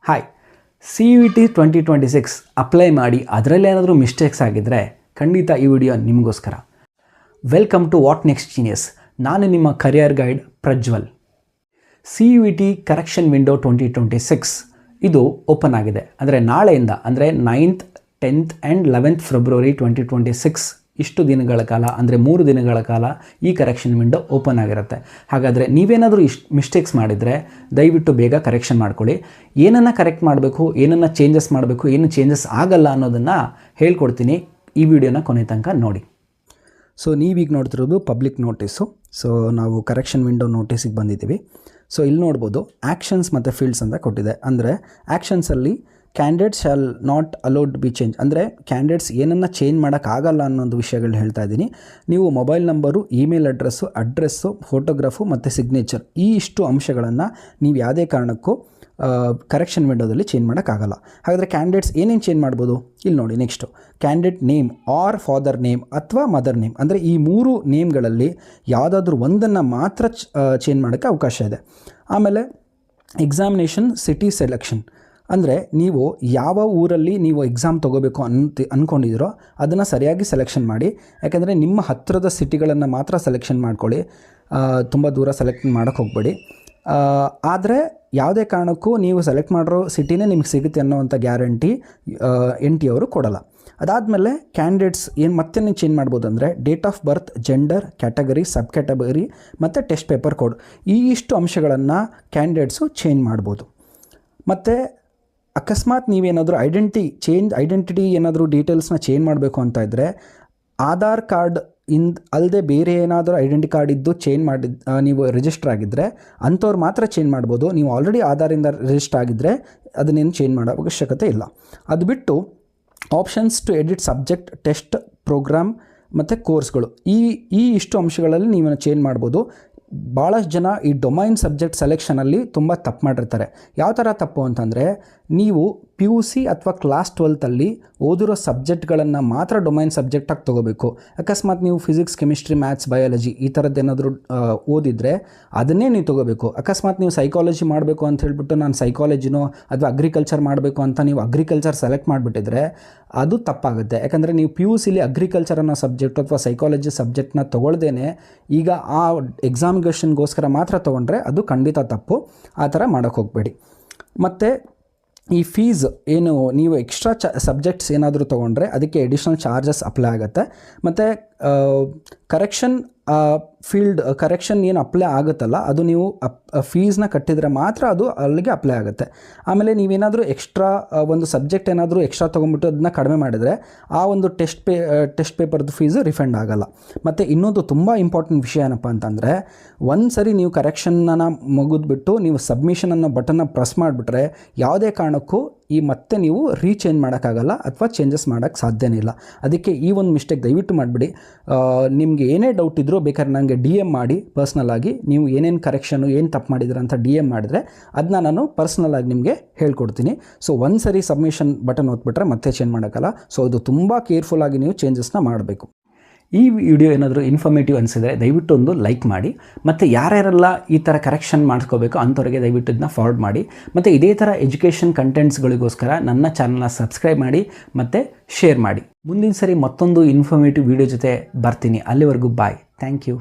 Hi, CUET 2026 apply ಮಾಡಿ ಅದರಲ್ಲಿ ಏನಾದರೂ ಮಿಸ್ಟೇಕ್ಸ್ ಆಗಿದ್ದರೆ ಖಂಡಿತ ಈ ವಿಡಿಯೋ ನಿಮಗೋಸ್ಕರ. Welcome to what next genius. ನಾನು ನಿಮ್ಮ career guide Prajwal. CUET correction window 2026 ಇದು ಓಪನ್ ಆಗಿದೆ. ಅಂದರೆ ನಾಳೆಯಿಂದ ಅಂದರೆ 9th, 10th and 11th February 2026 ಇಷ್ಟು ದಿನಗಳ ಕಾಲ, ಅಂದರೆ 3 ದಿನಗಳ ಕಾಲ ಈ ಕರೆಕ್ಷನ್ ವಿಂಡೋ ಓಪನ್ ಆಗಿರುತ್ತೆ. ಹಾಗಾದರೆ ನೀವೇನಾದರೂ ಮಿಸ್ಟೇಕ್ಸ್ ಮಾಡಿದರೆ ದಯವಿಟ್ಟು ಬೇಗ ಕರೆಕ್ಷನ್ ಮಾಡ್ಕೊಳ್ಳಿ. ಏನನ್ನು ಕರೆಕ್ಟ್ ಮಾಡಬೇಕು, ಏನನ್ನು ಚೇಂಜಸ್ ಮಾಡಬೇಕು, ಏನು ಚೇಂಜಸ್ ಆಗಲ್ಲ ಅನ್ನೋದನ್ನು ಹೇಳ್ಕೊಡ್ತೀನಿ. ಈ ವಿಡಿಯೋನ ಕೊನೆ ತನಕ ನೋಡಿ. ಸೊ ನೀವೀಗ ನೋಡ್ತಿರೋದು ಪಬ್ಲಿಕ್ ನೋಟಿಸು. ಸೊ ನಾವು ಕರೆಕ್ಷನ್ ವಿಂಡೋ ನೋಟಿಸಿಗೆ ಬಂದಿದ್ದೀವಿ. ಸೊ ಇಲ್ಲಿ ನೋಡ್ಬೋದು ಆ್ಯಕ್ಷನ್ಸ್ ಮತ್ತು ಫೀಲ್ಡ್ಸ್ ಅಂತ ಕೊಟ್ಟಿದೆ. ಅಂದರೆ ಆ್ಯಕ್ಷನ್ಸಲ್ಲಿ candidates shall not allowed be change, ಅಂದರೆ ಕ್ಯಾಂಡಿಡೇಟ್ಸ್ ಏನನ್ನು ಚೇಂಜ್ ಮಾಡೋಕ್ಕಾಗಲ್ಲ ಅನ್ನೋದು ವಿಷಯಗಳನ್ನ ಹೇಳ್ತಾ ಇದ್ದೀನಿ. ನೀವು mobile number, email address, photograph ಮತ್ತು ಸಿಗ್ನೇಚರ್ ಈ ಇಷ್ಟು ಅಂಶಗಳನ್ನು ನೀವು ಯಾವುದೇ ಕಾರಣಕ್ಕೂ ಕರೆಕ್ಷನ್ ವಿಂಡೋದಲ್ಲಿ ಚೇಂಜ್ ಮಾಡೋಕ್ಕಾಗಲ್ಲ. ಹಾಗಾದರೆ ಕ್ಯಾಂಡಿಡೇಟ್ಸ್ ಏನೇನು ಚೇಂಜ್ ಮಾಡ್ಬೋದು ಇಲ್ಲಿ ನೋಡಿ. Next candidate name or father name ಅಥವಾ ಮದರ್ ನೇಮ್, ಅಂದರೆ ಈ 3 ನೇಮ್ಗಳಲ್ಲಿ ಯಾವುದಾದ್ರೂ ಒಂದನ್ನು ಮಾತ್ರ ಚೇಂಜ್ ಮಾಡೋಕ್ಕೆ ಅವಕಾಶ ಇದೆ. ಆಮೇಲೆ ಎಕ್ಸಾಮಿನೇಷನ್ ಸಿಟಿ ಸೆಲೆಕ್ಷನ್, ಅಂದರೆ ನೀವು ಯಾವ ಊರಲ್ಲಿ ನೀವು ಎಕ್ಸಾಮ್ ತೊಗೋಬೇಕು ಅಂದ್ಕೊಂಡಿದ್ದೀರೋ ಅದನ್ನು ಸರಿಯಾಗಿ ಸೆಲೆಕ್ಷನ್ ಮಾಡಿ. ಯಾಕೆಂದರೆ ನಿಮ್ಮ ಹತ್ತಿರದ ಸಿಟಿಗಳನ್ನು ಮಾತ್ರ ಸೆಲೆಕ್ಷನ್ ಮಾಡ್ಕೊಳ್ಳಿ, ತುಂಬ ದೂರ ಸೆಲೆಕ್ಟ್ ಮಾಡೋಕ್ಕೆ ಹೋಗಬೇಡಿ. ಆದರೆ ಯಾವುದೇ ಕಾರಣಕ್ಕೂ ನೀವು ಸೆಲೆಕ್ಟ್ ಮಾಡಿರೋ ಸಿಟಿನೇ ನಿಮಗೆ ಸಿಗುತ್ತೆ ಅನ್ನೋವಂಥ ಗ್ಯಾರಂಟಿ NT ಅವರು ಕೊಡಲ್ಲ. ಅದಾದಮೇಲೆ ಕ್ಯಾಂಡಿಡೇಟ್ಸ್ ಮತ್ತೆ ನೀವು ಚೇಂಜ್ ಮಾಡ್ಬೋದು ಅಂದರೆ date of birth, gender, category, sub category ಮತ್ತು ಟೆಸ್ಟ್ ಪೇಪರ್ ಕೋಡ್ ಈ ಇಷ್ಟು ಅಂಶಗಳನ್ನು ಕ್ಯಾಂಡಿಡೇಟ್ಸು ಚೇಂಜ್ ಮಾಡ್ಬೋದು. ಮತ್ತು ಅಕಸ್ಮಾತ್ ನೀವೇನಾದರೂ ಐಡೆಂಟಿಟಿ ಏನಾದರೂ ಡೀಟೇಲ್ಸ್ನ ಚೇಂಜ್ ಮಾಡಬೇಕು ಅಂತ ಇದ್ದರೆ ಆಧಾರ್ ಕಾರ್ಡ್ ಅಲ್ಲದೆ ಬೇರೆ ಏನಾದರೂ ಐಡೆಂಟಿ ಕಾರ್ಡ್ ಇದ್ದು ಚೇಂಜ್ ನೀವು ರಿಜಿಸ್ಟರ್ ಆಗಿದ್ದರೆ ಅಂಥವ್ರು ಮಾತ್ರ ಚೇಂಜ್ ಮಾಡ್ಬೋದು. ನೀವು ಆಲ್ರೆಡಿ ಆಧಾರಿಂದ ರಿಜಿಸ್ಟರ್ ಆಗಿದ್ದರೆ ಅದನ್ನೇನು ಚೇಂಜ್ ಮಾಡೋ ಅವಶ್ಯಕತೆ ಇಲ್ಲ. ಅದು ಬಿಟ್ಟು options to edit subject, test, program ಮತ್ತು ಕೋರ್ಸ್ಗಳು ಈ ಇಷ್ಟು ಅಂಶಗಳಲ್ಲಿ ನೀವು ಚೇಂಜ್ ಮಾಡ್ಬೋದು. ಭಾಳಷ್ಟು ಜನ ಈ ಡೊಮೈನ್ ಸಬ್ಜೆಕ್ಟ್ ಸೆಲೆಕ್ಷನಲ್ಲಿ ತುಂಬ ತಪ್ಪು ಮಾಡಿರ್ತಾರೆ. ಯಾವ ಥರ ತಪ್ಪು ಅಂತಂದರೆ ನೀವು PUC ಅಥವಾ ಕ್ಲಾಸ್ 12ಲ್ಲಿ ಓದಿರೋ ಸಬ್ಜೆಕ್ಟ್ಗಳನ್ನು ಮಾತ್ರ ಡೊಮೈನ್ ಸಬ್ಜೆಕ್ಟಾಗಿ ತೊಗೋಬೇಕು. ಅಕಸ್ಮಾತ್ ನೀವು ಫಿಸಿಕ್ಸ್, ಕೆಮಿಸ್ಟ್ರಿ, ಮ್ಯಾಥ್ಸ್, ಬಯಾಲಜಿ ಈ ಥರದ್ದೇನಾದರೂ ಓದಿದರೆ ಅದನ್ನೇ ನೀವು ತೊಗೋಬೇಕು. ಅಕಸ್ಮಾತ್ ನೀವು ಸೈಕಾಲಜಿ ಮಾಡಬೇಕು ಅಂತ ಹೇಳ್ಬಿಟ್ಟು ನಾನು ಸೈಕಾಲಜಿನೋ ಅಥವಾ ಅಗ್ರಿಕಲ್ಚರ್ ಮಾಡಬೇಕು ಅಂತ ನೀವು ಅಗ್ರಿಕಲ್ಚರ್ ಸೆಲೆಕ್ಟ್ ಮಾಡಿಬಿಟ್ಟಿದ್ರೆ ಅದು ತಪ್ಪಾಗುತ್ತೆ. ಯಾಕಂದರೆ ನೀವು PUCಲಿ ಅಗ್ರಿಕಲ್ಚರ್ ಅನ್ನೋ ಸಬ್ಜೆಕ್ಟ್ ಅಥವಾ ಸೈಕಾಲಜಿ ಸಬ್ಜೆಕ್ಟ್ನ ತೊಗೊಳ್ದೇನೆ ಈಗ ಆ ಎಕ್ಸಾಮಿನೇಷನ್ಗೋಸ್ಕರ ಮಾತ್ರ ತೊಗೊಂಡ್ರೆ ಅದು ಖಂಡಿತ ತಪ್ಪು. ಆ ಥರ ಮಾಡೋಕ್ಕೆ ಹೋಗಬೇಡಿ. ಮತ್ತು ಈ ಫೀಸ್ ಏನು ನೀವು ಎಕ್ಸ್ಟ್ರಾ ಸಬ್ಜೆಕ್ಟ್ಸ್ ಏನಾದರೂ ತೊಗೊಂಡ್ರೆ ಅದಕ್ಕೆ ಎಡಿಷ್ನಲ್ ಚಾರ್ಜಸ್ ಅಪ್ಲೈ ಆಗುತ್ತೆ. ಮತ್ತು ಕರೆಕ್ಷನ್ ಫೀಲ್ಡ್ ಕರೆಕ್ಷನ್ ಏನು ಅಪ್ಲೈ ಆಗುತ್ತಲ್ಲ ಅದು ನೀವು ಫೀಸ್ನ ಕಟ್ಟಿದರೆ ಮಾತ್ರ ಅದು ಅಲ್ಲಿಗೆ ಅಪ್ಲೈ ಆಗುತ್ತೆ. ಆಮೇಲೆ ನೀವೇನಾದರೂ ಎಕ್ಸ್ಟ್ರಾ ಒಂದು ಸಬ್ಜೆಕ್ಟ್ ಏನಾದರೂ ಎಕ್ಸ್ಟ್ರಾ ತೊಗೊಂಡ್ಬಿಟ್ಟು ಅದನ್ನ ಕಡಿಮೆ ಮಾಡಿದರೆ ಆ ಒಂದು ಟೆಸ್ಟ್ ಪೇಪರ್ದು ಫೀಸು ರಿಫಂಡ್ ಆಗೋಲ್ಲ. ಮತ್ತು ಇನ್ನೊಂದು ತುಂಬ ಇಂಪಾರ್ಟೆಂಟ್ ವಿಷಯ ಏನಪ್ಪ ಅಂತಂದರೆ ಒಂದು ಸರಿ ನೀವು ಕರೆಕ್ಷನ್ನ ಮುಗಿದ್ಬಿಟ್ಟು ನೀವು ಸಬ್ಮಿಷನ್ ಅನ್ನೋ ಬಟನ್ನ ಪ್ರೆಸ್ ಮಾಡಿಬಿಟ್ರೆ ಯಾವುದೇ ಕಾರಣಕ್ಕೂ ಮತ್ತೆ ನೀವು ರೀಚೇಂಜ್ ಮಾಡೋಕ್ಕಾಗಲ್ಲ ಅಥವಾ ಚೇಂಜಸ್ ಮಾಡೋಕ್ಕೆ ಸಾಧ್ಯನೇ ಇಲ್ಲ. ಅದಕ್ಕೆ ಈ ಒಂದು ಮಿಸ್ಟೇಕ್ ದಯವಿಟ್ಟು ಮಾಡಿಬಿಡಿ. ನಿಮಗೆ ಏನೇ ಡೌಟ್ ಇದ್ದರೂ ಬೇಕಾದ್ರೆ ನನಗೆ DM ಮಾಡಿ ಪರ್ಸ್ನಲ್ಲಾಗಿ, ನೀವು ಏನೇನು ಕರೆಕ್ಷನು ಏನು ತಪ್ಪು ಮಾಡಿದ್ರೆ ಅಂತ DM ಮಾಡಿದರೆ ಅದನ್ನ ನಾನು ಪರ್ಸ್ನಲ್ಲಾಗಿ ನಿಮಗೆ ಹೇಳ್ಕೊಡ್ತೀನಿ. ಸೊ ಒಂದು ಸರಿ ಸಬ್ಮಿಷನ್ ಬಟನ್ ಒತ್ಬಿಟ್ರೆ ಮತ್ತೆ ಚೇಂಜ್ ಮಾಡೋಕ್ಕಲ್ಲ. ಸೊ ಇದು ತುಂಬ ಕೇರ್ಫುಲ್ಲಾಗಿ ನೀವು ಚೇಂಜಸ್ನ ಮಾಡಬೇಕು. ಈ ವಿಡಿಯೋ ಏನಾದರೂ ಇನ್ಫಾರ್ಮೇಟಿವ್ ಅನಿಸಿದರೆ ದಯವಿಟ್ಟು ಒಂದು ಲೈಕ್ ಮಾಡಿ. ಮತ್ತು ಯಾರ್ಯಾರೆಲ್ಲ ಈ ಥರ ಕರೆಕ್ಷನ್ ಮಾಡ್ಕೋಬೇಕು ಅಂಥವ್ರಿಗೆ ದಯವಿಟ್ಟು ಇದನ್ನ ಫಾರ್ವರ್ಡ್ ಮಾಡಿ. ಮತ್ತು ಇದೇ ಥರ ಎಜುಕೇಷನ್ ಕಂಟೆಂಟ್ಸ್ಗಳಿಗೋಸ್ಕರ ನನ್ನ ಚಾನಲ್ನ ಸಬ್ಸ್ಕ್ರೈಬ್ ಮಾಡಿ ಮತ್ತು ಶೇರ್ ಮಾಡಿ. ಮುಂದಿನ ಸರಿ ಮತ್ತೊಂದು ಇನ್ಫಾರ್ಮೇಟಿವ್ ವಿಡಿಯೋ ಜೊತೆ ಬರ್ತೀನಿ. ಅಲ್ಲಿವರೆಗೂ ಬಾಯ್. Thank you.